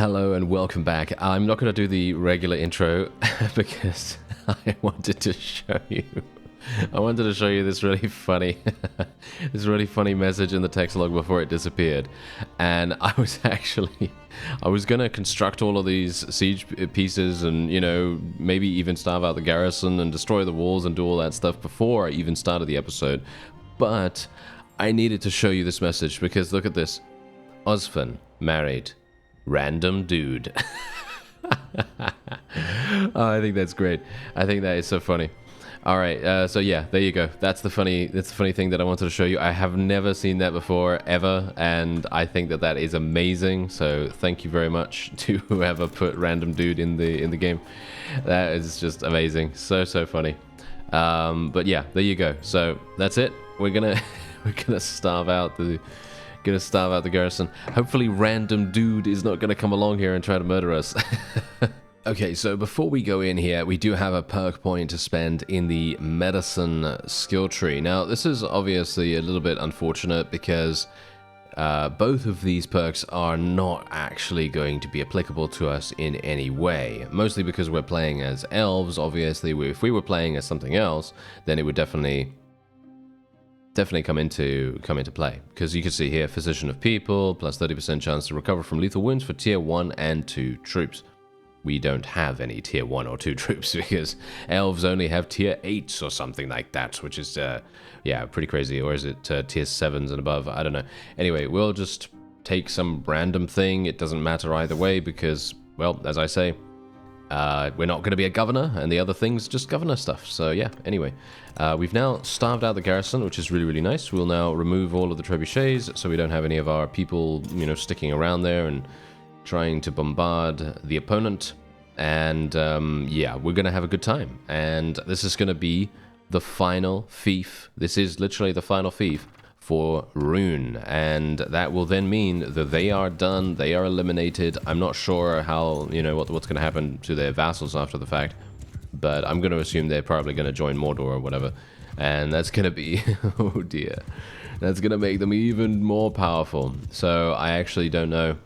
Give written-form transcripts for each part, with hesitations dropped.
Hello and welcome back. I'm not going to do the regular intro because I wanted to show you. I wanted to show you this really funny, message in the text log before it disappeared, and I was going to construct all of these siege pieces, and maybe even starve out the garrison and destroy the walls and do all that stuff before I even started the episode, but I needed to show you this message because look at this: Osfin married. Random dude. Oh, I think that's great. I think that is so funny. All right, so yeah, there you go. That's the funny thing that I wanted to show you. I have never seen that before ever, and I think that that is amazing. So thank you very much to whoever put random dude in the game. That is just amazing. So funny. But yeah, there you go. So that's it. We're gonna starve out the. Gonna starve out the garrison. Hopefully random dude is not gonna come along here and try to murder us. Okay, so before we go in here, we do have a perk point to spend in the medicine skill tree. Now, this is obviously a little bit unfortunate because both of these perks are not actually going to be applicable to us in any way. Mostly because we're playing as elves. Obviously, if we were playing as something else, then it would definitely come into play, because you can see here, Physician of People, plus 30% chance to recover from lethal wounds for tier 1 and 2 troops. We don't have any tier 1 or 2 troops because elves only have tier 8s or something like that, which is, yeah, pretty crazy. Or is it tier 7s and above? I don't know. Anyway, we'll just take some random thing. It doesn't matter either way because, well, as I say, we're not going to be a governor, and the other thing's just governor stuff. So yeah, anyway, we've now starved out the garrison, which is really nice. We'll now remove all of the trebuchets, so we don't have any of our people, sticking around there and trying to bombard the opponent. And yeah, we're going to have a good time. And this is going to be the final fief. This is literally the final fief for Rune, and that will then mean that they are done, they are eliminated. I'm not sure how, what's going to happen to their vassals after the fact, but I'm going to assume they're probably going to join Mordor or whatever, and that's going to be, oh dear, that's going to make them even more powerful. So I actually don't know,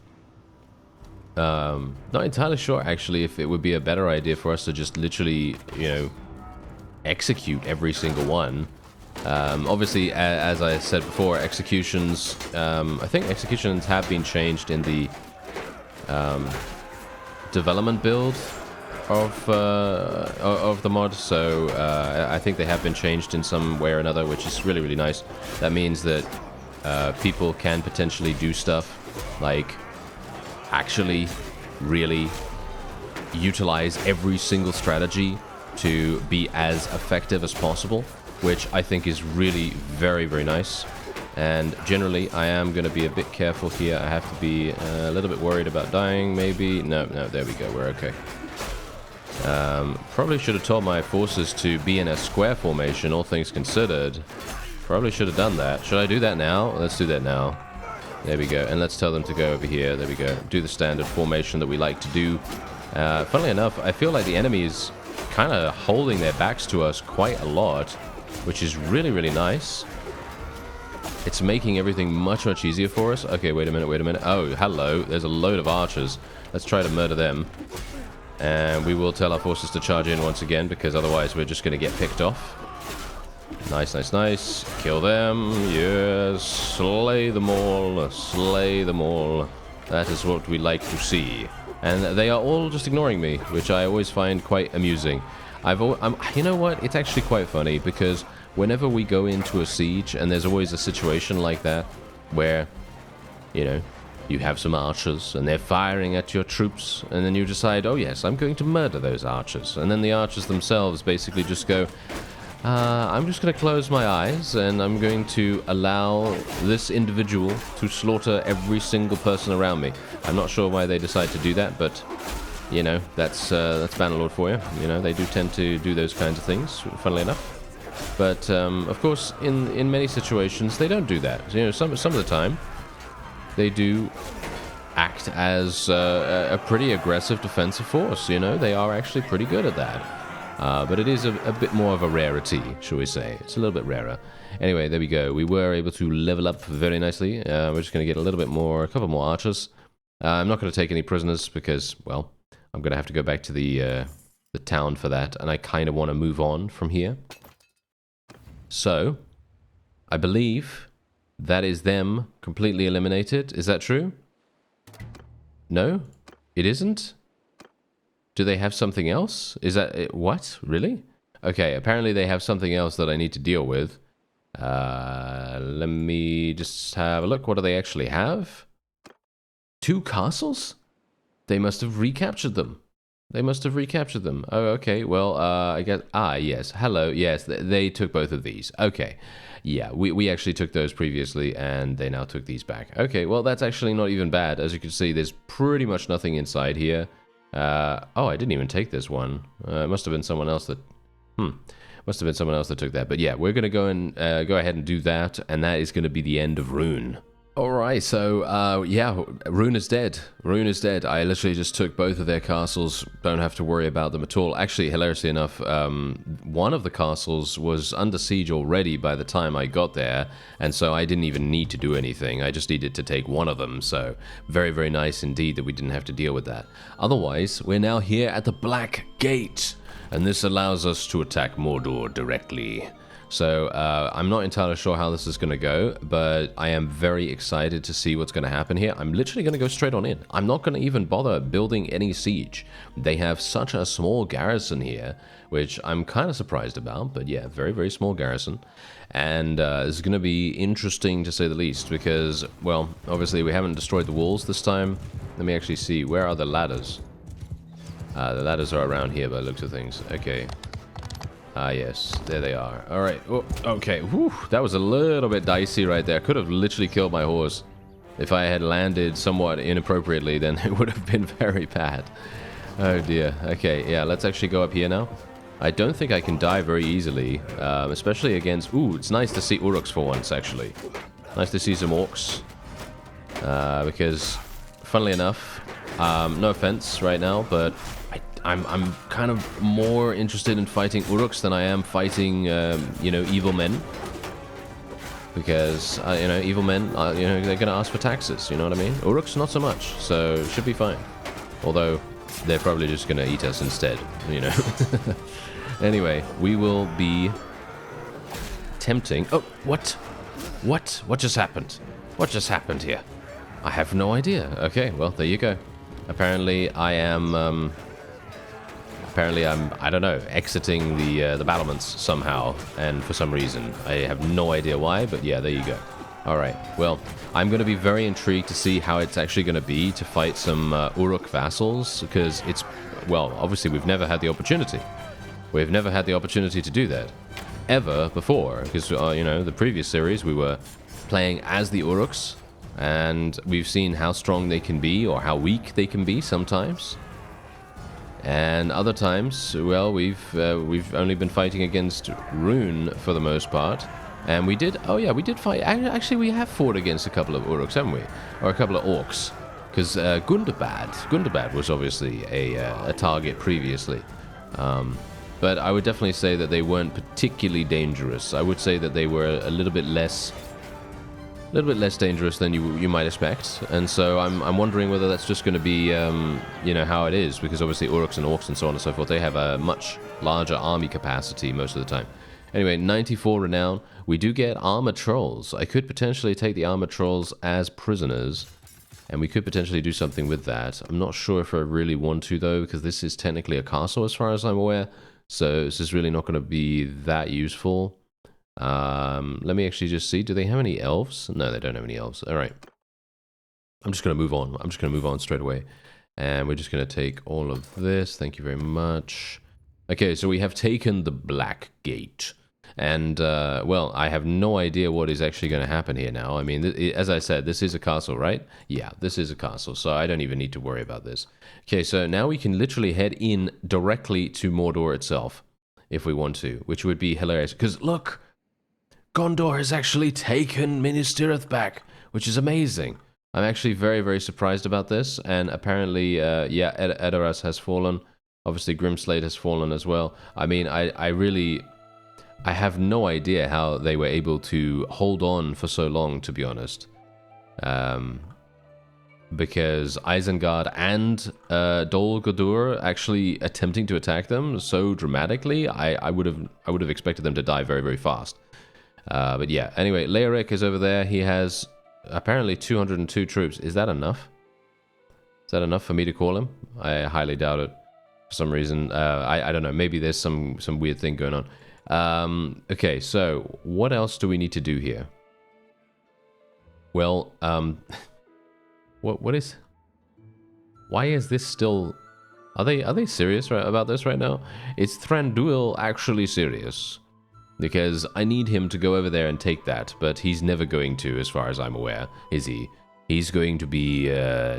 not entirely sure actually if it would be a better idea for us to just literally, execute every single one. Obviously, as I said before, executions, I think executions have been changed in the development build of the mod, so I think they have been changed in some way or another, which is really nice. That means that people can potentially do stuff like actually really utilize every single strategy to be as effective as possible, which I think is really very nice. And generally, I am going to be a bit careful here. I have to be a little bit worried about dying, maybe. No, there we go. We're okay. Probably should have told my forces to be in a square formation, all things considered. Probably should have done that. Should I do that now? Let's do that now. There we go. And let's tell them to go over here. There we go. Do the standard formation that we like to do. Funnily enough, I feel like the enemy is kind of holding their backs to us quite a lot, which is really nice. It's making everything much easier for us. Okay, wait a minute. Oh, hello. There's a load of archers. Let's try to murder them. And we will tell our forces to charge in once again, because otherwise we're just going to get picked off. Nice. Kill them. Yes. Slay them all. Slay them all. That is what we like to see. And they are all just ignoring me, which I always find quite amusing. You know what? It's actually quite funny, because whenever we go into a siege, and there's always a situation like that, where, you have some archers, and they're firing at your troops, and then you decide, oh yes, I'm going to murder those archers. And then the archers themselves basically just go, I'm just going to close my eyes, and I'm going to allow this individual to slaughter every single person around me. I'm not sure why they decide to do that, but that's Bannerlord for you. They do tend to do those kinds of things, funnily enough. But of course, in many situations, they don't do that. Some of the time, they do act as a pretty aggressive defensive force. They are actually pretty good at that. But it is a bit more of a rarity, shall we say. It's a little bit rarer. Anyway, there we go. We were able to level up very nicely. We're just going to get a couple more archers. I'm not going to take any prisoners because, well, I'm going to have to go back to the town for that, and I kind of want to move on from here. So, I believe that is them completely eliminated. Is that true? No? It isn't? Do they have something else? Is that... what? Really? Okay, apparently they have something else that I need to deal with. Let me just have a look. What do they actually have? 2 castles? They must have recaptured them. They must have recaptured them. Oh, okay. Well, I guess... ah, yes. Hello. Yes, they took both of these. Okay. Yeah, we actually took those previously, and they now took these back. Okay, well, that's actually not even bad. As you can see, there's pretty much nothing inside here. Oh, I didn't even take this one. It must have been someone else that... must have been someone else that took that. But yeah, we're going to go and go ahead and do that, and that is going to be the end of Rune. Alright, so, yeah, Rune is dead. Rune is dead. I literally just took both of their castles. Don't have to worry about them at all. Actually, hilariously enough, one of the castles was under siege already by the time I got there, and so I didn't even need to do anything. I just needed to take one of them, so very, very nice indeed that we didn't have to deal with that. Otherwise, we're now here at the Black Gate, and this allows us to attack Mordor directly. So, I'm not entirely sure how this is going to go, but I am very excited to see what's going to happen here. I'm literally going to go straight on in. I'm not going to even bother building any siege. They have such a small garrison here, which I'm kind of surprised about, but yeah, very, very small garrison. And it's going to be interesting to say the least, because, well, obviously we haven't destroyed the walls this time. Let me actually see, where are the ladders? The ladders are around here by the looks of things. Okay. Ah, yes. There they are. Alright. Oh, okay. Whew. That was a little bit dicey right there. Could have literally killed my horse. If I had landed somewhat inappropriately, then it would have been very bad. Oh, dear. Okay, yeah. Let's actually go up here now. I don't think I can die very easily, especially against... ooh, it's nice to see Uruks for once, actually. Nice to see some orcs. Because, funnily enough, no offense right now, but... I'm kind of more interested in fighting Uruks than I am fighting, you know, evil men. Because, you know, evil men, you know, they're going to ask for taxes, you know what I mean? Uruks, not so much, so it should be fine. Although, they're probably just going to eat us instead, you know. Anyway, we will be tempting... oh, what? What? What just happened? What just happened here? I have no idea. Okay, well, there you go. Apparently, I am... apparently I'm, I don't know, exiting the battlements somehow, and for some reason. I have no idea why, but yeah, there you go. Alright, well, I'm going to be very intrigued to see how it's actually going to be to fight some Uruk vassals, because it's, well, obviously we've never had the opportunity. We've never had the opportunity to do that. Ever before, because, you know, the previous series we were playing as the Uruks, and we've seen how strong they can be, or how weak they can be sometimes. And other times, well, we've only been fighting against Rune for the most part. And we did, oh yeah, we did fight, actually we have fought against a couple of Uruks, haven't we? Or a couple of orcs. Because Gundabad was obviously a target previously. But I would definitely say that they weren't particularly dangerous. I would say that they were a little bit less dangerous than you might expect, and so I'm wondering whether that's just going to be you know, how it is, because obviously Uruks and Orcs and so on and so forth, they have a much larger army capacity most of the time. Anyway, 94 renown. We do get armored trolls. I could potentially take the armored trolls as prisoners, and we could potentially do something with that. I'm not sure if I really want to though, because this is technically a castle as far as I'm aware, so this is really not going to be that useful. Let me actually just see. Do they have any elves? No, they don't have any elves. All right. I'm just going to move on. I'm just going to move on straight away. And we're just going to take all of this. Thank you very much. Okay, so we have taken the Black Gate. And, well, I have no idea what is actually going to happen here now. I mean, as I said, this is a castle, right? Yeah, this is a castle, so I don't even need to worry about this. Okay, so now we can literally head in directly to Mordor itself, if we want to, which would be hilarious. Because, look, Gondor has actually taken Minas Tirith back, which is amazing. I'm actually very, very surprised about this, and apparently, yeah, Edoras has fallen. Obviously, Grimslade has fallen as well. I mean, I have no idea how they were able to hold on for so long, to be honest. because Isengard and Dol Guldur actually attempting to attack them so dramatically, I would have expected them to die very, very fast. But yeah, anyway, Leoric is over there. He has apparently 202 troops. Is that enough? Is that enough for me to call him? I highly doubt it. For some reason, I don't know. Maybe there's some weird thing going on. Okay, so what else do we need to do here? Well, what is? Why is this still? Are they serious about this right now? Is Thranduil actually serious? Because I need him to go over there and take that, but he's never going to, as far as I'm aware, is he? He's going to be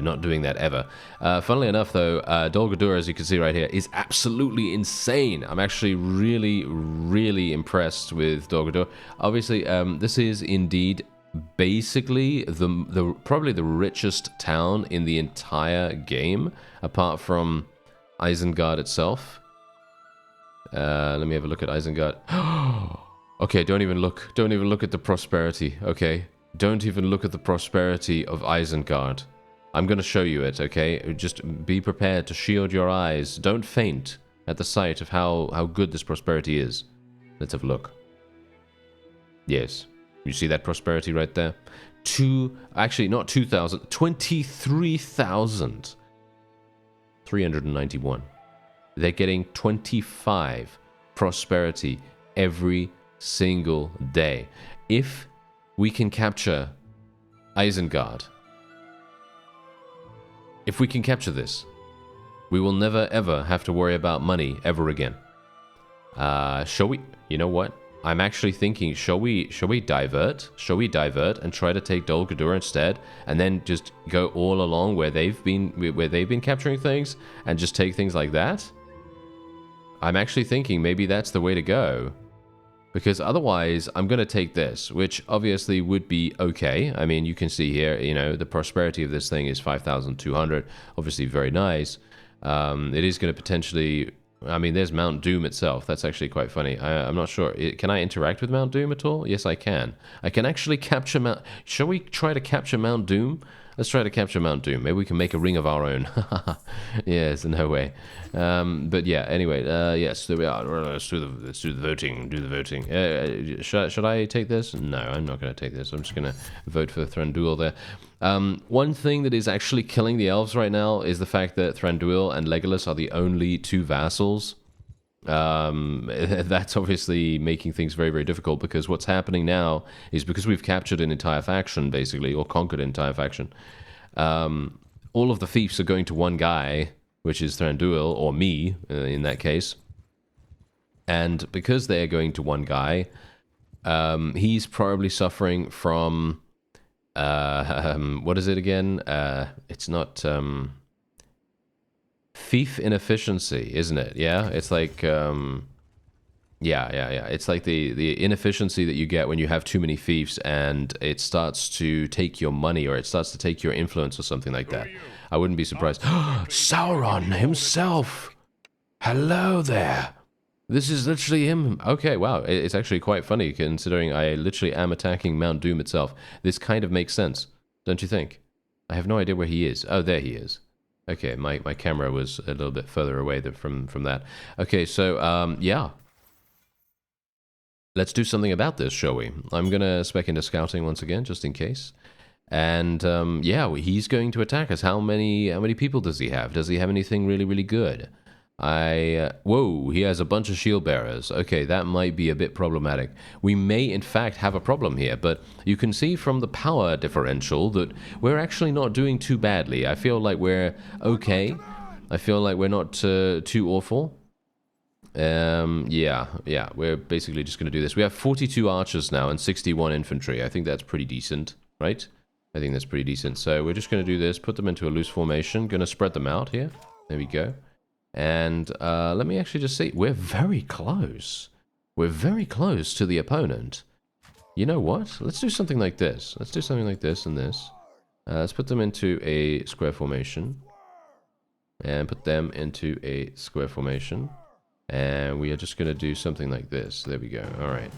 not doing that ever. Funnily enough, though, Dol Guldur, as you can see right here, is absolutely insane. I'm actually really, really impressed with Dol Guldur. Obviously, this is indeed basically probably the richest town in the entire game, apart from Isengard itself. Let me have a look at Isengard. Okay, don't even look. Don't even look at the prosperity, okay? Don't even look at the prosperity of Isengard. I'm going to show you it, okay? Just be prepared to shield your eyes. Don't faint at the sight of how good this prosperity is. Let's have a look. Yes. You see that prosperity right there? Actually, not 2,000. 23,391. They're getting 25 prosperity every single day. If we can capture Isengard, if we can capture this, we will never ever have to worry about money ever again. Shall we? You know what? I'm actually thinking, shall we divert? Shall we divert and try to take Dol Guldur instead, and then just go all along where they've been capturing things, and just take things like that? I'm actually thinking maybe that's the way to go. Because otherwise, I'm going to take this, which obviously would be okay. I mean, you can see here, you know, the prosperity of this thing is 5,200. Obviously, very nice. It is going to potentially... I mean, there's Mount Doom itself. That's actually quite funny. I'm not sure. Can I interact with Mount Doom at all? Yes, I can. I can actually capture Mount... Shall we try to capture Mount Doom? Let's try to capture Mount Doom. Maybe we can make a ring of our own. Yes, no way. But yeah, anyway, yes, there we are. Let's do the voting. Do the voting. Should I take this? No, I'm not going to take this. I'm just going to vote for Thranduil there. One thing that is actually killing the elves right now is the fact that Thranduil and Legolas are the only two vassals. That's obviously making things very, very difficult, because what's happening now is, because we've captured an entire faction, basically, or conquered an entire faction, all of the fiefs are going to one guy, which is Thranduil, or me, in that case. And because they're going to one guy, he's probably suffering from, what is it again? It's not... fief inefficiency, isn't it? Yeah, it's like yeah. It's like the inefficiency that you get when you have too many fiefs, and it starts to take your money, or it starts to take your influence, or something like that. I wouldn't be surprised. Sauron himself. Hello there. This is literally him. Okay, wow. It's actually quite funny, considering I literally am attacking Mount Doom itself. This kind of makes sense, don't you think? I have no idea where he is. Oh, there he is. Okay, my camera was a little bit further away from that. Okay, so, yeah. Let's do something about this, shall we? I'm going to spec into scouting once again, just in case. And, yeah, he's going to attack us. How many people does he have? Does he have anything really, really good? Whoa, he has a bunch of shield bearers. Okay, that might be a bit problematic. We may, in fact, have a problem here, but you can see from the power differential that we're actually not doing too badly. I feel like we're okay. I feel like we're not too awful. Yeah, we're basically just going to do this. We have 42 archers now and 61 infantry. I think that's pretty decent, right? I think that's pretty decent. So we're just going to do this, put them into a loose formation. Going to spread them out here. There we go. And let me actually just see. We're very close. We're very close to the opponent. You know what? Let's do something like this. Let's do something like this and this. Let's put them into a square formation. And put them into a square formation. And we are just going to do something like this. There we go. Alright.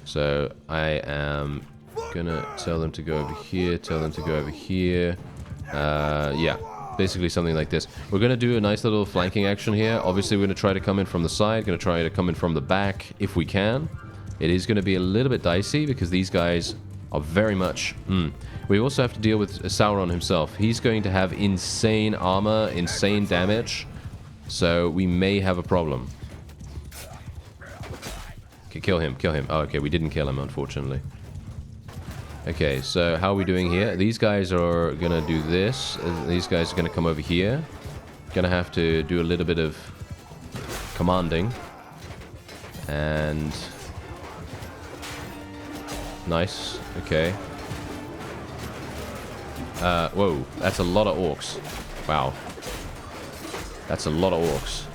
So I am going to tell them to go over here. Tell them to go over here. Yeah, basically something like this. We're going to do a nice little flanking action here. Obviously, we're going to try to come in from the side. Going to try to come in from the back if we can. It is going to be a little bit dicey because these guys are very much... We also have to deal with Sauron himself. He's going to have insane armor, insane damage. So we may have a problem. Okay, kill him, kill him. Oh, okay, we didn't kill him, unfortunately. Okay, so how are we doing here? These guys are going to do this. These guys are going to come over here. Going to have to do a little bit of commanding. And... Nice. Okay. Whoa. That's a lot of orcs. Wow. That's a lot of orcs.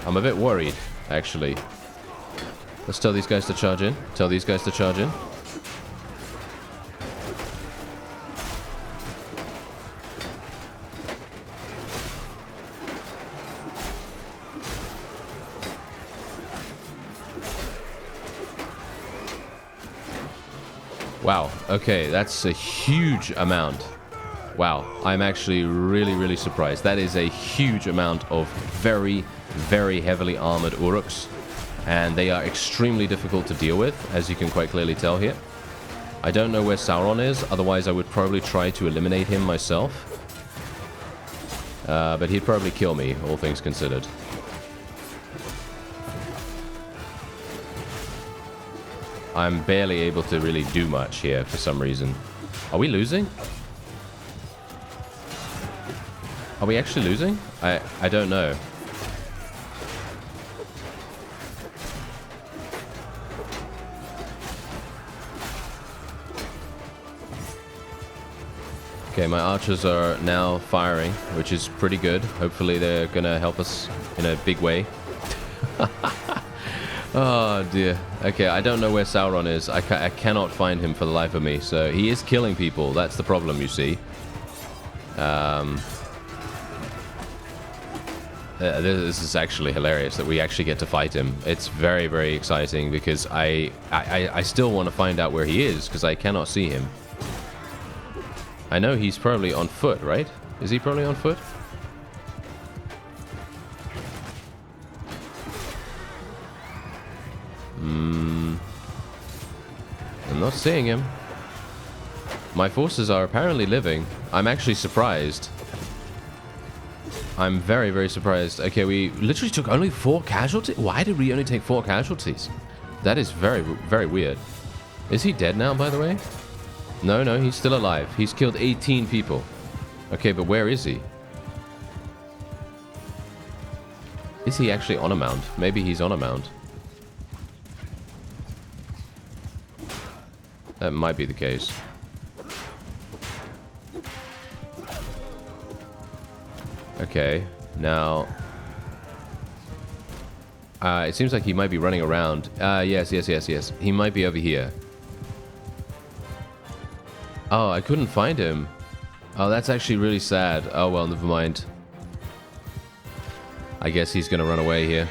I'm a bit worried, actually. Let's tell these guys to charge in. Tell these guys to charge in. Wow, okay, that's a huge amount. Wow, I'm actually really surprised. That is a huge amount of very heavily armored Uruks. And they are extremely difficult to deal with, as you can quite clearly tell here. I don't know where Sauron is, otherwise I would probably try to eliminate him myself. But he'd probably kill me, all things considered. I'm barely able to really do much here for some reason. Are we losing? Are we actually losing? I don't know. Okay, my archers are now firing, which is pretty good. Hopefully they're gonna help us in a big way. Oh dear. Okay, I don't know where Sauron is. I cannot find him for the life of me. So he is killing people. That's the problem, you see. This is actually hilarious that we actually get to fight him. It's very exciting because I still want to find out where he is because I cannot see him. I know he's probably on foot, right? Is he probably on foot? I'm not seeing him. My forces are apparently living. I'm actually surprised. I'm very surprised. Okay, we literally took only 4 casualties. Why did we only take 4 casualties? That is very weird. Is he dead now, by the way? No, he's still alive. He's killed 18 people. Okay, but where is he? Is he actually on a mount? Maybe he's on a mount. That might be the case. Okay, now... it seems like he might be running around. Yes. He might be over here. Oh, I couldn't find him. Oh, that's actually really sad. Oh, well, never mind. I guess he's gonna run away here.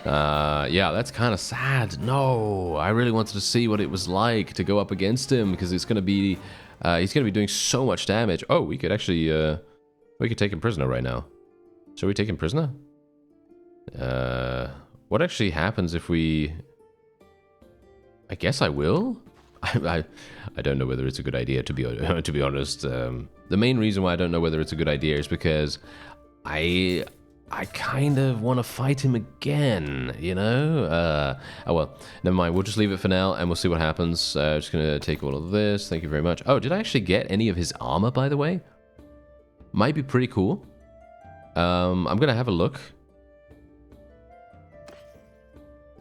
Yeah, that's kind of sad. No, I really wanted to see what it was like to go up against him because it's gonna be... he's gonna be doing so much damage. Oh, we could actually... we could take him prisoner right now. Shall we take him prisoner? What actually happens if we... I guess I will? I don't know whether it's a good idea, to be honest. The main reason why I don't know whether it's a good idea is because I kind of want to fight him again, you know? Oh well, never mind. We'll just leave it for now, and we'll see what happens. Just going to take all of this. Thank you very much. Oh, did I actually get any of his armor, by the way? Might be pretty cool. I'm going to have a look.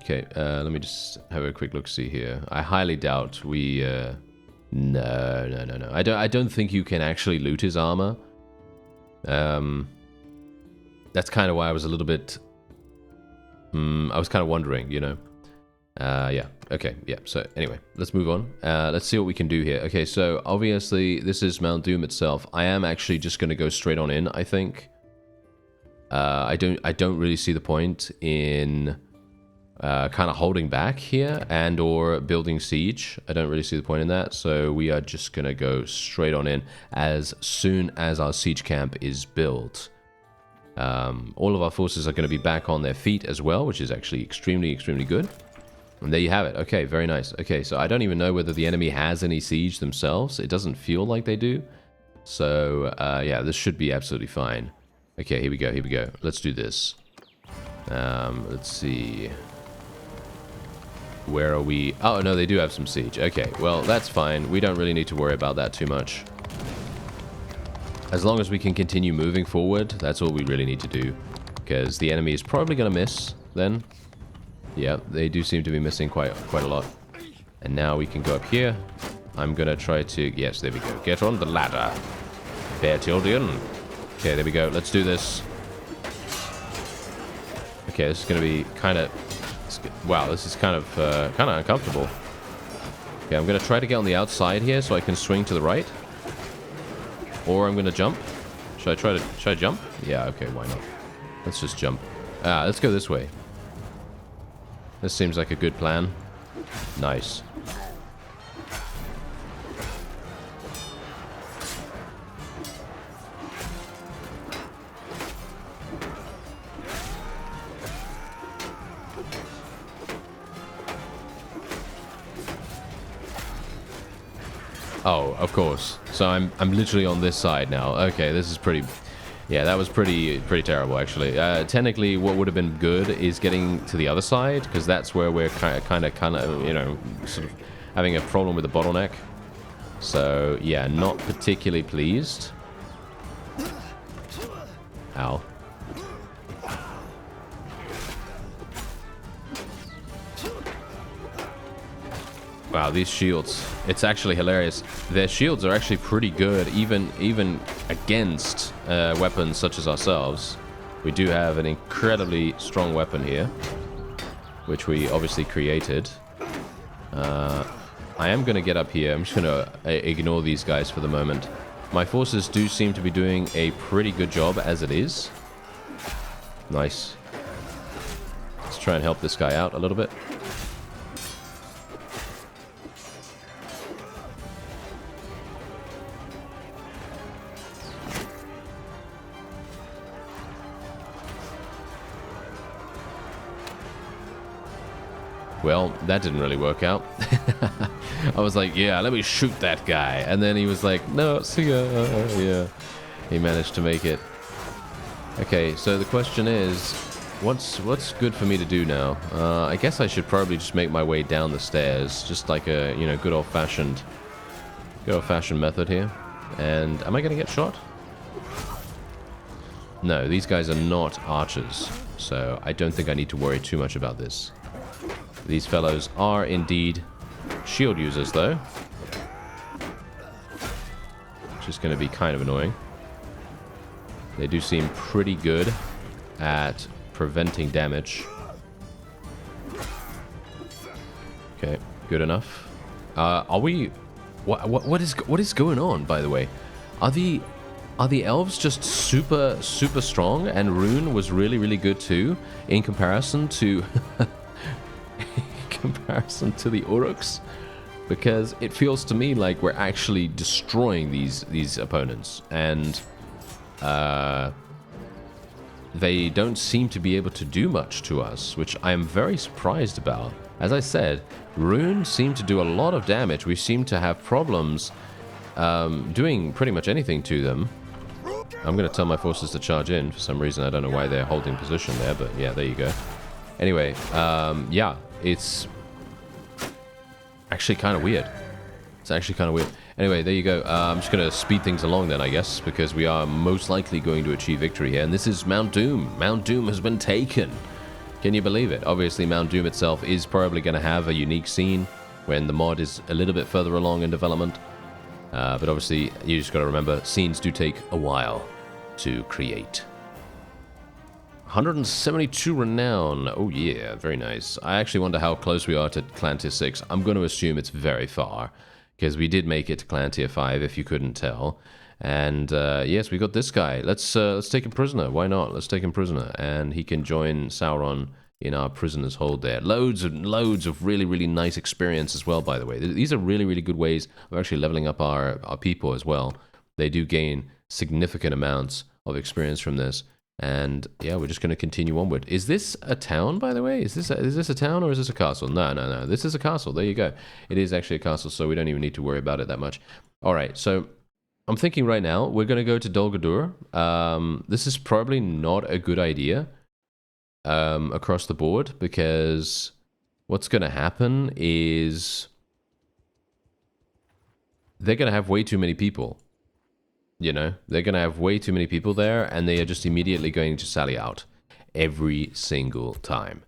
Okay, let me just have a quick look-see here. I highly doubt we... No. I don't think you can actually loot his armor. That's kind of why I was a little bit... I was kind of wondering, you know. Yeah, okay, yeah. So anyway, let's move on. Let's see what we can do here. Okay, so obviously this is Mount Doom itself. I am actually just going to go straight on in, I think. I don't really see the point in kind of holding back here and or building siege. I don't really see the point in that, so we are just gonna go straight on in as soon as our siege camp is built. All of our forces are going to be back on their feet as well, which is actually extremely good. And there you have it. Okay, very nice. Okay, so I don't even know whether the enemy has any siege themselves. It doesn't feel like they do. So yeah, this should be absolutely fine. Okay, here we go, here we go. Let's do this. Let's see. Where are we? Oh, no, they do have some siege. Okay, well, that's fine. We don't really need to worry about that too much. As long as we can continue moving forward, that's all we really need to do. Because the enemy is probably going to miss, then. Yeah, they do seem to be missing quite a lot. And now we can go up here. I'm going to try to... Yes, there we go. Get on the ladder. Fair children. Okay, there we go. Let's do this. Okay, this is going to be kind of... Wow, this is kind of uncomfortable. Okay, I'm going to try to get on the outside here so I can swing to the right. Or I'm going to jump. Should I jump? Yeah, okay, why not? Let's just jump. Let's go this way. This seems like a good plan. Nice. Oh, of course. So I'm literally on this side now. Okay, this is pretty... Yeah, that was pretty terrible, actually. Technically, what would have been good is getting to the other side, because that's where we're kind of, you know, sort of having a problem with the bottleneck. So, yeah, not particularly pleased. Ow. Wow, these shields. It's actually hilarious. Their shields are actually pretty good, even against weapons such as ourselves. We do have an incredibly strong weapon here, which we obviously created. I am going to get up here. I'm just going to ignore these guys for the moment. My forces do seem to be doing a pretty good job as it is. Nice. Let's try and help this guy out a little bit. Well, that didn't really work out. I was like, yeah, let me shoot that guy. And then he was like, no, see ya. Yeah, he managed to make it. Okay, so the question is, what's good for me to do now? I guess I should probably just make my way down the stairs, just like a, you know, good old-fashioned method here. And am I going to get shot? No, these guys are not archers, so I don't think I need to worry too much about this. These fellows are indeed shield users, though. Which is going to be kind of annoying. They do seem pretty good at preventing damage. Okay, good enough. Are we... What is going on, by the way? Are the elves just super strong, and Rune was really good too, in comparison to... comparison to the Uruks, because it feels to me like we're actually destroying these opponents, and they don't seem to be able to do much to us, which I am very surprised about. As I said, Rune seemed to do a lot of damage. We seem to have problems doing pretty much anything to them. I'm going to tell my forces to charge in for some reason. I don't know why they're holding position there, but yeah, there you go. Anyway, yeah, it's actually kind of weird. It's actually kind of weird. Anyway, there you go. I'm just going to speed things along then, I guess, because we are most likely going to achieve victory here. And this is Mount Doom. Mount Doom has been taken. Can you believe it? Obviously, Mount Doom itself is probably going to have a unique scene when the mod is a little bit further along in development. But obviously, you just got to remember, scenes do take a while to create. 172 renown. Oh yeah, very nice. I actually wonder how close we are to Clan Tier 6. I'm going to assume it's very far, because we did make it to Clan Tier 5, if you couldn't tell. And yes, we got this guy. Let's take him prisoner. Why not? Let's take him prisoner, and he can join Sauron in our prisoner's hold there. Loads and loads of really, really nice experience as well, by the way. These are really, really good ways of actually leveling up our people as well. They do gain significant amounts of experience from this. And yeah, we're just going to continue onward. Is this a town, by the way? Is this a town or is this a castle? No, no, no. This is a castle. There you go. It is actually a castle, so we don't even need to worry about it that much. All right, so I'm thinking right now we're going to go to Dol Guldur. This is probably not a good idea across the board, because what's going to happen is they're going to have way too many people. You know, they're going to have way too many people there, and they are just immediately going to sally out every single time.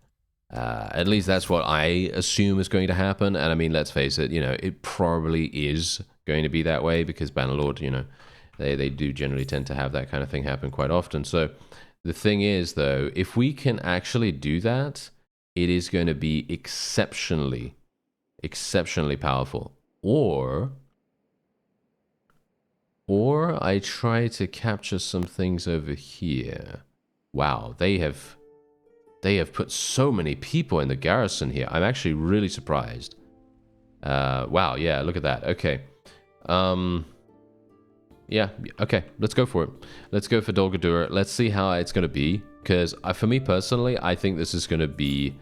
At least that's what I assume is going to happen. And I mean, let's face it, you know, it probably is going to be that way, because Bannerlord, you know, they do generally tend to have that kind of thing happen quite often. So the thing is, though, if we can actually do that, it is going to be exceptionally powerful. Or I try to capture some things over here. Wow, they have put so many people in the garrison here. I'm actually really surprised. Wow, yeah, look at that. Okay. Yeah, okay, let's go for it. Let's go for Dol Guldur. Let's see how it's going to be. Because for me personally, I think this is going to be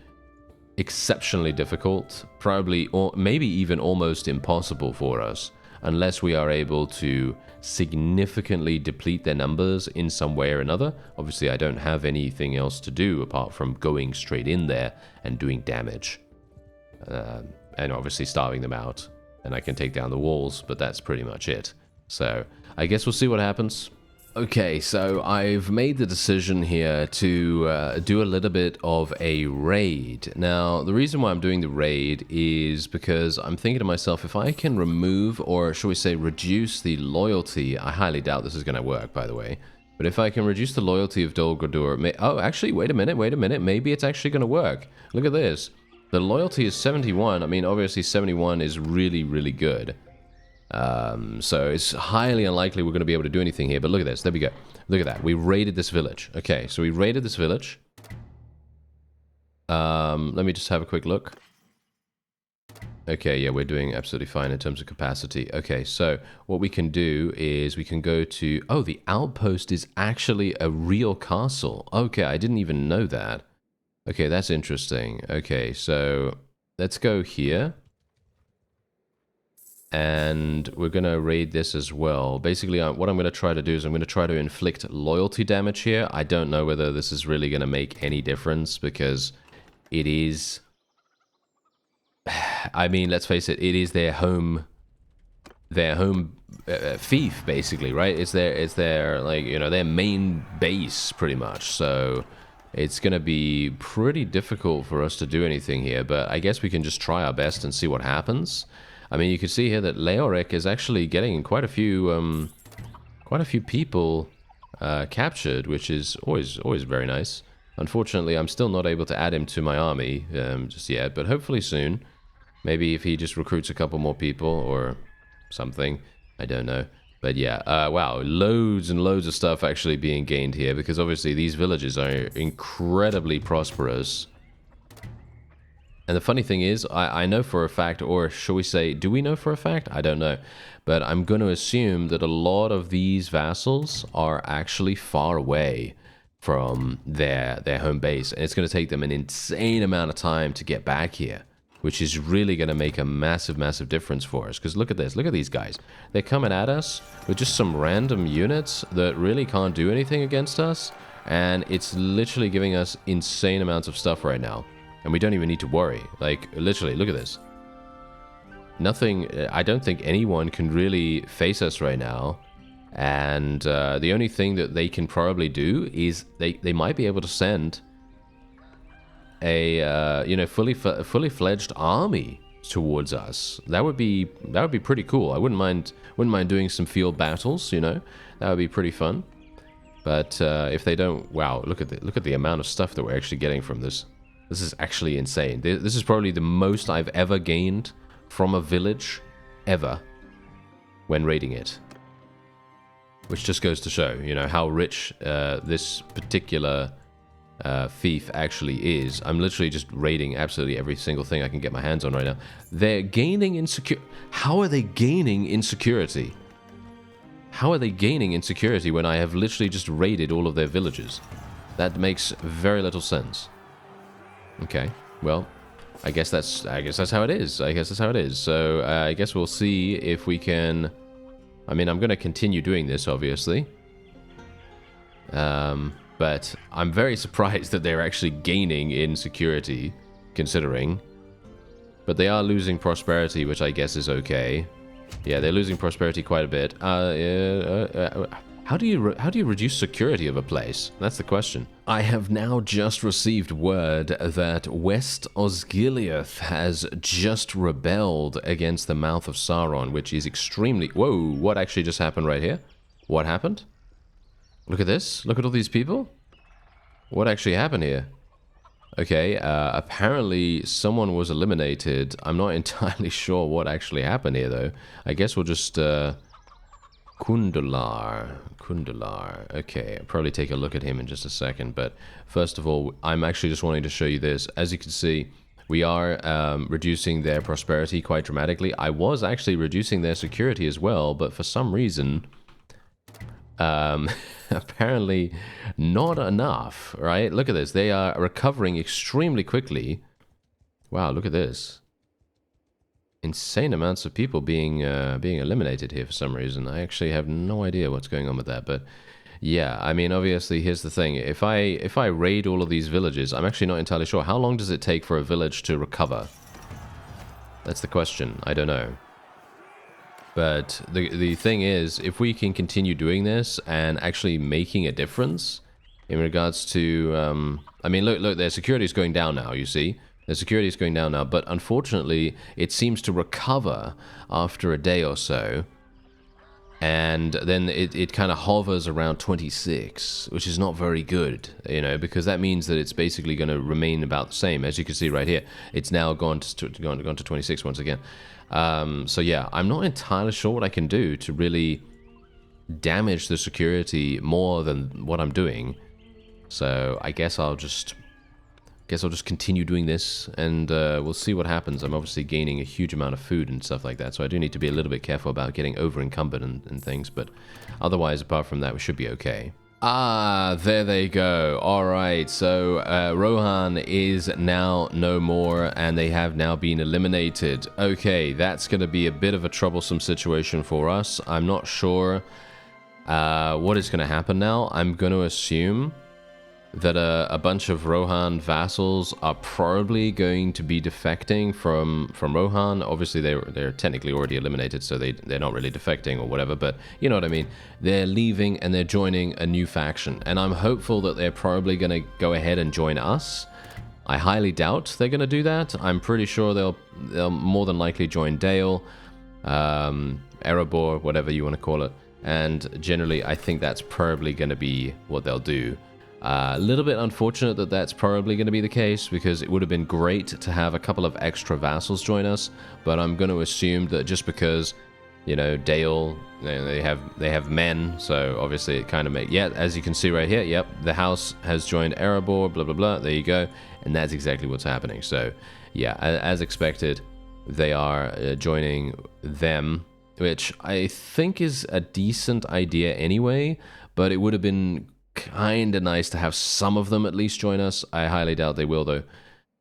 exceptionally difficult. Probably, or maybe even almost impossible for us. Unless we are able to significantly deplete their numbers in some way or another. Obviously, I don't have anything else to do apart from going straight in there and doing damage. And obviously starving them out. And I can take down the walls, but that's pretty much it. So, I guess we'll see what happens. Okay, so I've made the decision here to do a little bit of a raid. Now, the reason why I'm doing the raid is because I'm thinking to myself, if I can remove, or shall we say reduce the loyalty, I highly doubt this is going to work, by the way, but if I can reduce the loyalty of Dol Guldur, oh, actually, wait a minute, maybe it's actually going to work. Look at this. The loyalty is 71. I mean, obviously 71 is really, really good. So it's highly unlikely we're going to be able to do anything here, but look at this. There we go. Look at that. We raided this village. Okay, so we raided this village. Let me just have a quick look. Okay, yeah, we're doing absolutely fine in terms of capacity. Okay, so what we can do is we can go to... Oh, the outpost is actually a real castle. Okay, I didn't even know that. Okay, that's interesting. Okay, so let's go here. And we're going to raid this as well. Basically, what I'm going to try to do is I'm going to try to inflict loyalty damage here. I don't know whether this is really going to make any difference, because it is... I mean, let's face it, it is their home fief, basically, right? It's their, like, you know, their main base, pretty much. So it's going to be pretty difficult for us to do anything here, but I guess we can just try our best and see what happens. I mean, you can see here that Leorek is actually getting quite a few people captured, which is always very nice. Unfortunately, I'm still not able to add him to my army just yet, but hopefully soon. Maybe if he just recruits a couple more people or something, I don't know. But yeah, wow, loads and loads of stuff actually being gained here, because obviously these villages are incredibly prosperous. And the funny thing is, I know for a fact, or shall we say, do we know for a fact? I don't know. But I'm going to assume that a lot of these vassals are actually far away from their home base. And it's going to take them an insane amount of time to get back here, which is really going to make a massive, massive difference for us. Because look at this. Look at these guys. They're coming at us with just some random units that really can't do anything against us. And it's literally giving us insane amounts of stuff right now. And we don't even need to worry. Like, literally, look at this. Nothing, I don't think anyone can really face us right now. And the only thing that they can probably do is they might be able to send a you know, fully fledged army towards us. That would be pretty cool. I wouldn't mind doing some field battles, you know. That would be pretty fun. But if they don't, wow, look at the amount of stuff that we're actually getting from this. This is actually insane. This is probably the most I've ever gained from a village, ever, when raiding it. Which just goes to show, you know, how rich this particular fief actually is. I'm literally just raiding absolutely every single thing I can get my hands on right now. They're gaining insecurity. How are they gaining insecurity? How are they gaining insecurity when I have literally just raided all of their villages? That makes very little sense. Okay, well, I guess that's how it is. I guess that's how it is. So I guess we'll see if we can. I mean, I'm going to continue doing this, obviously. But I'm very surprised that they're actually gaining in security, considering. But they are losing prosperity, which I guess is okay. Yeah, they're losing prosperity quite a bit. How do you reduce security of a place? That's the question. I have now just received word that West Osgiliath has just rebelled against the mouth of Sauron, which is extremely... Whoa, what actually just happened right here? What happened? Look at this. Look at all these people. What actually happened here? Okay, apparently someone was eliminated. I'm not entirely sure what actually happened here, though. I guess we'll just... Kundalar. Okay, I'll probably take a look at him in just a second. But first of all, I'm actually just wanting to show you this. As you can see, we are reducing their prosperity quite dramatically. I was actually reducing their security as well, but for some reason... apparently not enough, right? Look at this. They are recovering extremely quickly. Wow, look at this. Insane amounts of people being eliminated here for some reason. I actually have no idea what's going on with that, but yeah, I mean, obviously, here's the thing. If I raid all of these villages, I'm actually not entirely sure. How long does it take for a village to recover? That's the question. I don't know. But the thing is, if we can continue doing this and actually making a difference in regards to... I mean, look, their security is going down now, you see? Their security is going down now, but unfortunately, it seems to recover after a day or so. And then it kind of hovers around 26, which is not very good, you know, because that means that it's basically going to remain about the same. As you can see right here, it's now gone to 26 once again. So yeah, I'm not entirely sure what I can do to really damage the security more than what I'm doing. So I guess I'll just continue doing this, and we'll see what happens. I'm obviously gaining a huge amount of food and stuff like that, so I do need to be a little bit careful about getting over-encumbered and things, but otherwise, apart from that, we should be okay. Ah, there they go. Alright, so Rohan is now no more, and they have now been eliminated. Okay, that's going to be a bit of a troublesome situation for us. I'm not sure what is going to happen now. I'm going to assume that a bunch of Rohan vassals are probably going to be defecting from Rohan. Obviously, they're technically already eliminated, so they're not really defecting or whatever, but you know what I mean. They're leaving and they're joining a new faction, and I'm hopeful that they're probably going to go ahead and join us. I highly doubt they're going to do that. I'm pretty sure they'll more than likely join DOL, Erebor, whatever you want to call it, and generally, I think that's probably going to be what they'll do. A little bit unfortunate that that's probably going to be the case, because it would have been great to have a couple of extra vassals join us, but I'm going to assume that just because, you know, DOL, they have men, so obviously it kind of makes... Yeah, as you can see right here, yep, the house has joined Erebor, blah, blah, blah, there you go, and that's exactly what's happening. So, yeah, as expected, they are joining them, which I think is a decent idea anyway, but it would have been kind of nice to have some of them at least join us. I highly doubt they will, though.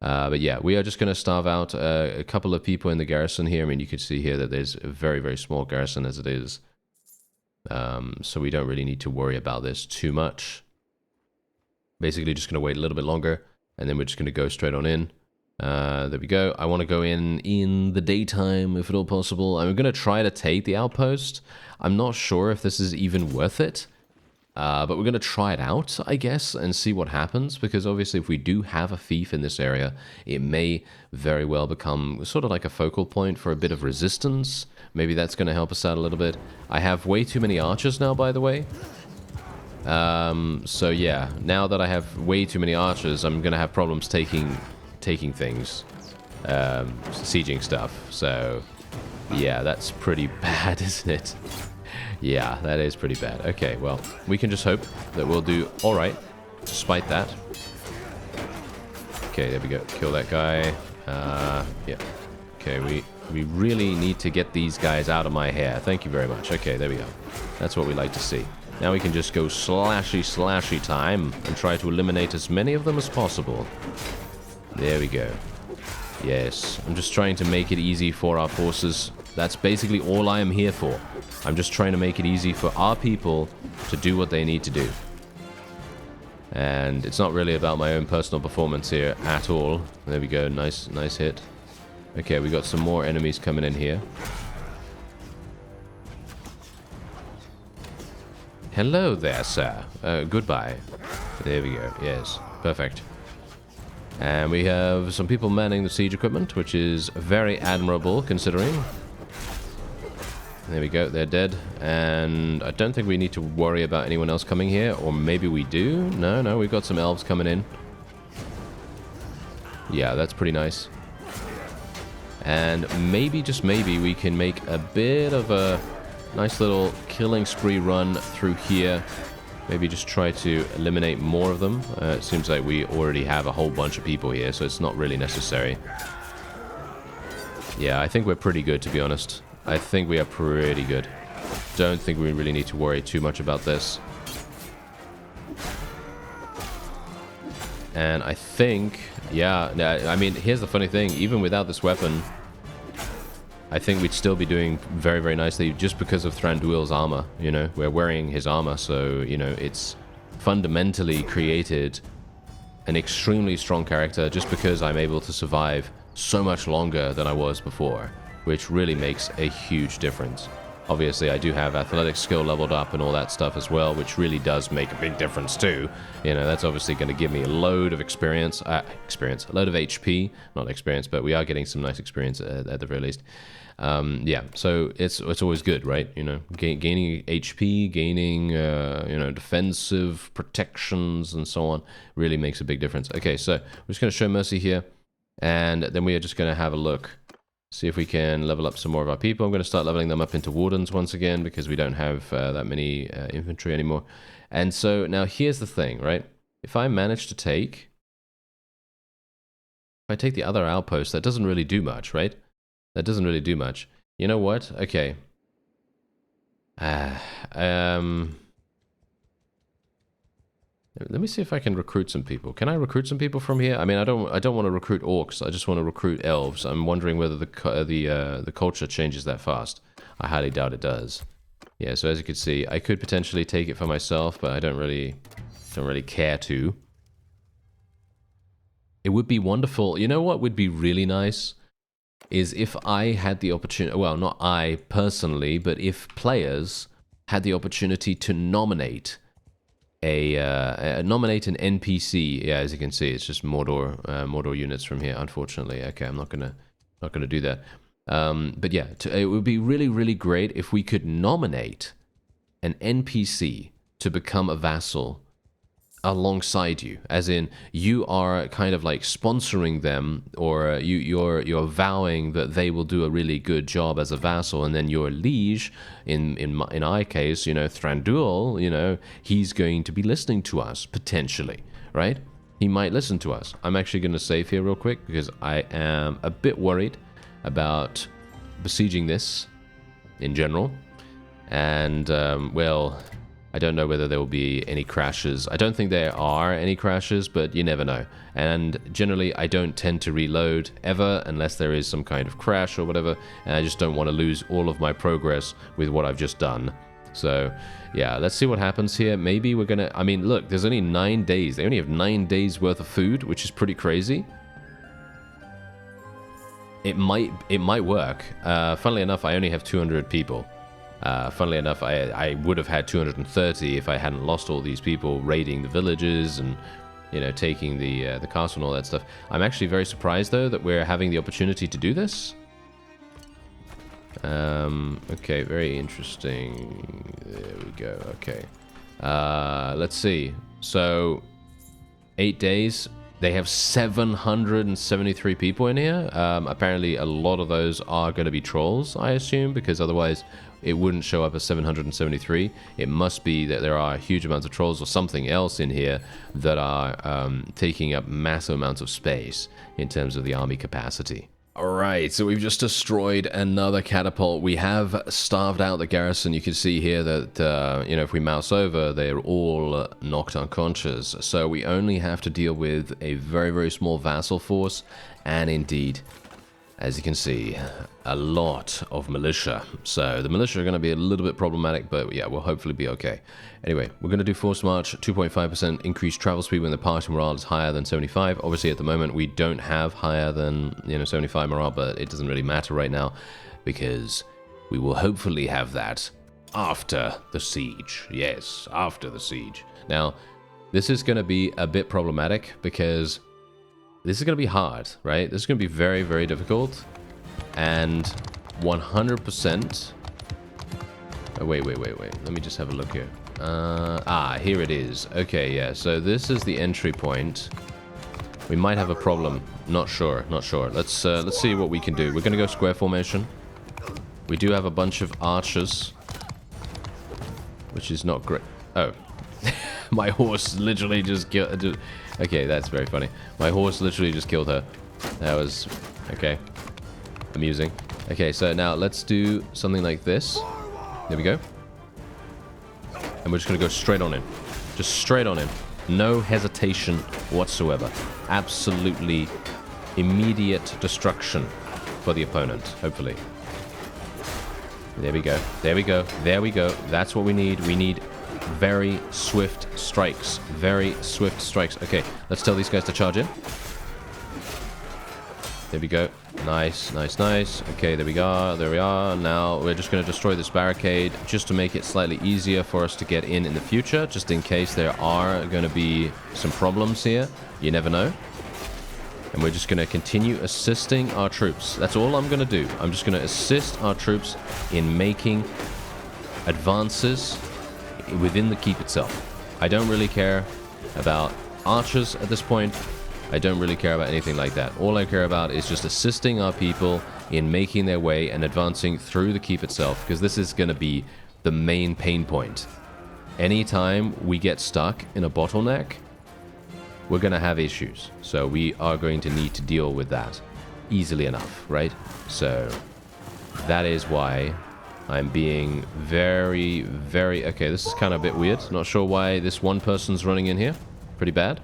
But yeah, we are just going to starve out a couple of people in the garrison here. I mean, you can see here that there's a very, very small garrison as it is. So we don't really need to worry about this too much. Basically, just going to wait a little bit longer, and then we're just going to go straight on in. There we go. I want to go in the daytime, if at all possible. I'm going to try to take the outpost. I'm not sure if this is even worth it. But we're going to try it out, I guess, and see what happens, because obviously if we do have a fief in this area, it may very well become sort of like a focal point for a bit of resistance. Maybe that's going to help us out a little bit. I have way too many archers now, by the way. So yeah, now that I have way too many archers, I'm going to have problems taking things, sieging stuff. So yeah, that's pretty bad, isn't it? Yeah, that is pretty bad. Okay, well, we can just hope that we'll do alright, despite that. Okay, there we go. Kill that guy. Yeah. Okay, we really need to get these guys out of my hair. Thank you very much. Okay, there we go. That's what we like to see. Now we can just go slashy time and try to eliminate as many of them as possible. There we go. Yes, I'm just trying to make it easy for our forces. That's basically all I am here for. I'm just trying to make it easy for our people to do what they need to do. And it's not really about my own personal performance here at all. There we go, nice hit. Okay, we got some more enemies coming in here. Hello there, sir. Goodbye. There we go, yes, perfect. And we have some people manning the siege equipment, which is very admirable considering. There we go, they're dead. And I don't think we need to worry about anyone else coming here, or maybe we do? No, we've got some elves coming in. Yeah, that's pretty nice. And maybe, just maybe, we can make a bit of a nice little killing spree run through here. Maybe just try to eliminate more of them. It seems like we already have a whole bunch of people here, so it's not really necessary. Yeah, I think we're pretty good, to be honest. I think we are pretty good. Don't think we really need to worry too much about this. And I think, yeah, I mean, here's the funny thing. Even without this weapon, I think we'd still be doing very, very nicely just because of Thranduil's armor, you know? We're wearing his armor, so, you know, it's fundamentally created an extremely strong character just because I'm able to survive so much longer than I was before, which really makes a huge difference. Obviously, I do have athletic skill leveled up and all that stuff as well, which really does make a big difference too. You know, that's obviously going to give me a load of experience, a load of HP, not experience, but we are getting some nice experience at the very least. Yeah, so it's always good, right? You know, gaining HP, gaining, you know, defensive protections and so on really makes a big difference. Okay, so we're just going to show mercy here, and then we are just going to have a look. See if we can level up some more of our people. I'm going to start leveling them up into wardens once again because we don't have that many infantry anymore. And so now here's the thing, right? If I manage to take... If I take the other outpost, that doesn't really do much, right? That doesn't really do much. You know what? Okay. Let me see if I can recruit some people. Can I recruit some people from here? I mean, I don't want to recruit orcs. I just want to recruit elves. I'm wondering whether the culture changes that fast. I highly doubt it does. Yeah, so as you can see, I could potentially take it for myself, but I don't really care to. It would be wonderful. You know what would be really nice? Is if I had the opportunity, well, not I personally, but if players had the opportunity to nominate nominate an NPC. Yeah, as you can see, it's just Mordor units from here. Unfortunately, okay, I'm not gonna do that. But yeah, it would be really, really great if we could nominate an NPC to become a vassal alongside you, as in you are kind of like sponsoring them, or you're vowing that they will do a really good job as a vassal, and then your liege, in our case, you know, Thranduil, you know, he's going to be listening to us potentially, right? He might listen to us. I'm actually going to save here real quick because I am a bit worried about besieging this in general, and well, I don't know whether there will be any crashes. I don't think there are any crashes, but you never know. And generally, I don't tend to reload ever unless there is some kind of crash or whatever, and I just don't want to lose all of my progress with what I've just done. So, yeah, let's see what happens here. Maybe we're gonna... I mean, look, there's only 9 days. They only have 9 days worth of food, which is pretty crazy. It might work. Funnily enough, I only have 200 people. Funnily enough, I would have had 230 if I hadn't lost all these people raiding the villages and, you know, taking the castle and all that stuff. I'm actually very surprised, though, that we're having the opportunity to do this. Okay, very interesting. There we go, okay. Let's see. So, 8 days. They have 773 people in here. Apparently, a lot of those are going to be trolls, I assume, because otherwise... it wouldn't show up as 773. It must be that there are huge amounts of trolls or something else in here that are taking up massive amounts of space in terms of the army capacity. Alright, so we've just destroyed another catapult. We have starved out the garrison. You can see here that, you know, if we mouse over, they're all knocked unconscious. So we only have to deal with a very, very small vassal force, and indeed, as you can see, a lot of militia. So the militia are going to be a little bit problematic, but yeah, we'll hopefully be okay. Anyway, we're going to do force march, 2.5% increased travel speed when the party morale is higher than 75. Obviously, at the moment, we don't have higher than, you know, 75 morale, but it doesn't really matter right now because we will hopefully have that after the siege. Yes, after the siege. Now, this is going to be a bit problematic because this is going to be hard, right? This is going to be very, very difficult. And 100%... Oh, wait. Let me just have a look here. Here it is. Okay, yeah. So this is the entry point. We might have a problem. Not sure. Let's see what we can do. We're going to go square formation. We do have a bunch of archers, which is not great. Oh. My horse literally just killed... Okay, that's very funny. My horse literally just killed her. That was... okay. Amusing. Okay, so now let's do something like this. There we go. And we're just going to go straight on him. Just straight on him. No hesitation whatsoever. Absolutely immediate destruction for the opponent, hopefully. There we go. There we go. There we go. That's what we need. We need very swift strikes. Very swift strikes. Okay, let's tell these guys to charge in. There we go. Nice. Okay, there we go. There we are. Now we're just going to destroy this barricade just to make it slightly easier for us to get in the future, just in case there are going to be some problems here. You never know. And we're just going to continue assisting our troops. That's all I'm going to do. I'm just going to assist our troops in making advances within the keep itself. I don't really care about archers at this point. I don't really care about anything like that. All I care about is just assisting our people in making their way and advancing through the keep itself, because this is going to be the main pain point. Anytime we get stuck in a bottleneck, we're going to have issues. So we are going to need to deal with that easily enough, right? So that is why I'm being very, very... Okay, this is kind of a bit weird. Not sure why this one person's running in here. Pretty bad.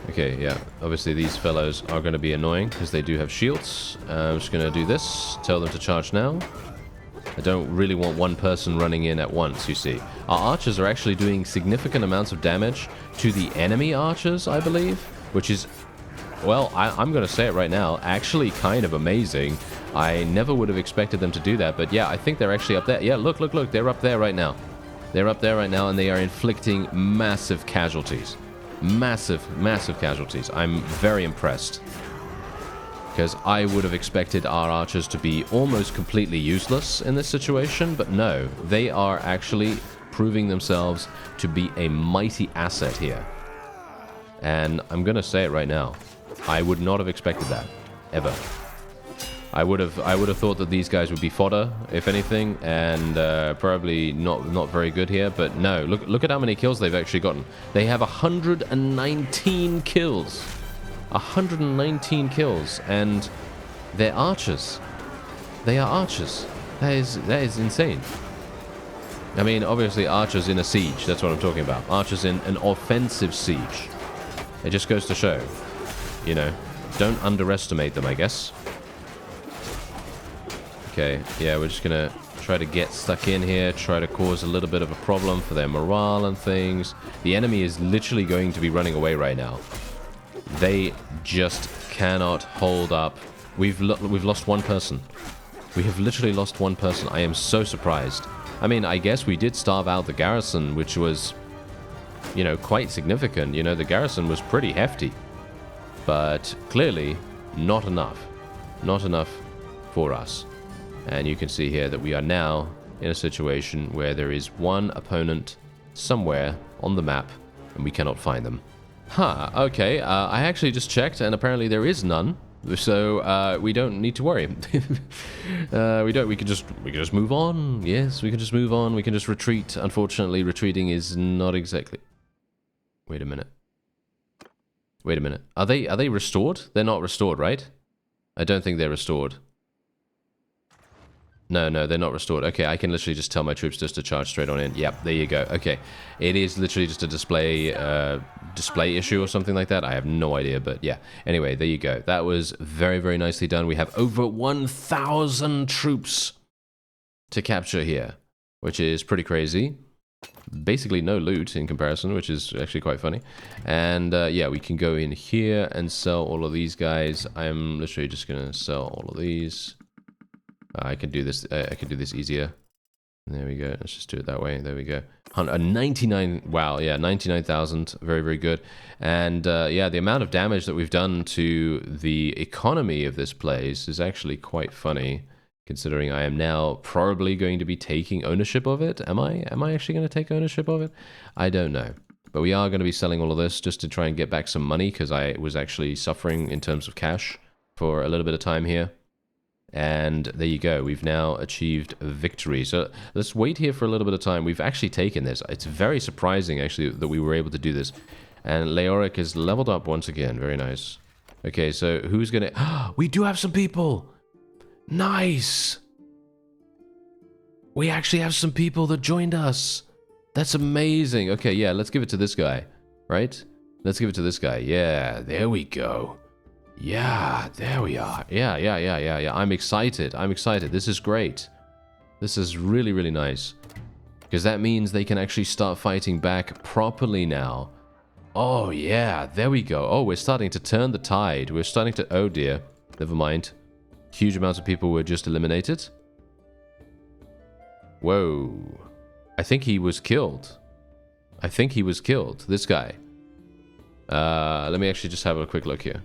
Okay, yeah. Obviously, these fellows are going to be annoying because they do have shields. I'm just going to do this. Tell them to charge now. I don't really want one person running in at once, you see. Our archers are actually doing significant amounts of damage to the enemy archers, I believe, which is... Well, I'm going to say it right now. Actually kind of amazing. I never would have expected them to do that, but yeah, I think they're actually up there. Yeah, look. They're up there right now. They're up there right now, and they are inflicting massive casualties. Massive casualties. I'm very impressed. Because I would have expected our archers to be almost completely useless in this situation, but no. They are actually proving themselves to be a mighty asset here. And I'm going to say it right now. I would not have expected that. Ever. I would have thought that these guys would be fodder, if anything, and probably not very good here. But no, look at how many kills they've actually gotten. They have 119 kills. 119 kills, and they're archers. They are archers. That is insane. I mean, obviously archers in a siege. That's what I'm talking about. Archers in an offensive siege. It just goes to show, you know, don't underestimate them, I guess. Okay, yeah, we're just gonna try to get stuck in here, try to cause a little bit of a problem for their morale and things. The enemy is literally going to be running away right now. They just cannot hold up. We've lost one person. We have literally lost one person. I am so surprised. I mean, I guess we did starve out the garrison, which was, you know, quite significant. You know, the garrison was pretty hefty. But clearly, not enough. Not enough for us. And you can see here that we are now in a situation where there is one opponent somewhere on the map, and we cannot find them. Huh, okay, I actually just checked, and apparently there is none. So we don't need to worry. We don't. We can just move on. Yes, we can just move on. We can just retreat. Unfortunately, retreating is not exactly. Wait a minute. Wait a minute. Are they restored? They're not restored, right? I don't think they're restored. No, they're not restored. Okay, I can literally just tell my troops just to charge straight on in. Yep, there you go. Okay, it is literally just a display issue or something like that. I have no idea, but yeah. Anyway, there you go. That was very, very nicely done. We have over 1,000 troops to capture here, which is pretty crazy. Basically no loot in comparison, which is actually quite funny. And yeah, we can go in here and sell all of these guys. I'm literally just gonna sell all of these. I can do this. I can do this easier. There we go. Let's just do it that way. There we go. 99. Wow. Yeah, 99,000. Very, very good. And yeah, the amount of damage that we've done to the economy of this place is actually quite funny, considering I am now probably going to be taking ownership of it. Am I actually going to take ownership of it? I don't know. But we are going to be selling all of this just to try and get back some money, because I was actually suffering in terms of cash for a little bit of time here. And there you go. We've now achieved victory. So let's wait here for a little bit of time. We've actually taken this. It's very surprising, actually, that we were able to do this. And Leoric is leveled up once again. Very nice. Okay, so who's going to... We do have some people! Nice! We actually have some people that joined us. That's amazing. Okay, yeah, let's give it to this guy. Right? Let's give it to this guy. Yeah, there we go. Yeah, there we are. Yeah. I'm excited. This is great. This is really, really nice. Because that means they can actually start fighting back properly now. Oh, yeah. There we go. Oh, we're starting to turn the tide. We're starting to... Oh, dear. Never mind. Huge amounts of people were just eliminated. Whoa. I think he was killed. This guy. Let me actually just have a quick look here.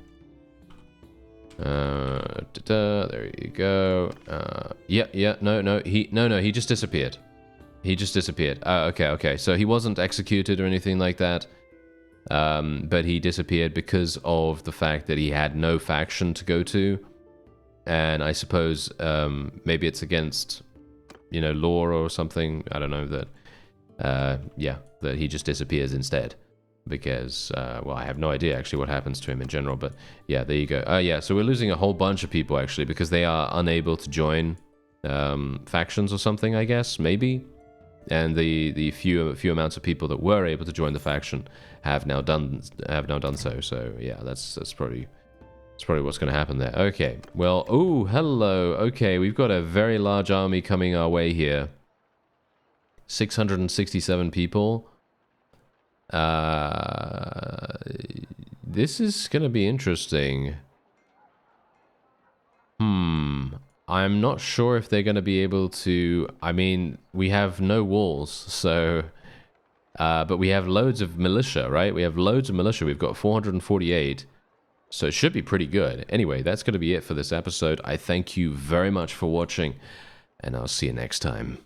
There you go. Yeah, no, he just disappeared. Okay. So he wasn't executed or anything like that. But he disappeared because of the fact that he had no faction to go to. And I suppose, maybe it's against, law or something. I don't know that, yeah, that he just disappears instead. Because, well, I have no idea actually what happens to him in general, but yeah, there you go. Yeah, so we're losing a whole bunch of people actually because they are unable to join factions or something, I guess, maybe. And the few amounts of people that were able to join the faction have now done so. So yeah, that's probably what's going to happen there. Okay, well, oh, hello. Okay, we've got a very large army coming our way here. 667 people. This is gonna be interesting. I'm not sure if they're gonna be able to... I mean, we have no walls, so... but we have loads of militia, right? We have loads of militia. We've got 448. So it should be pretty good. Anyway, that's gonna be it for this episode. I thank you very much for watching, and I'll see you next time.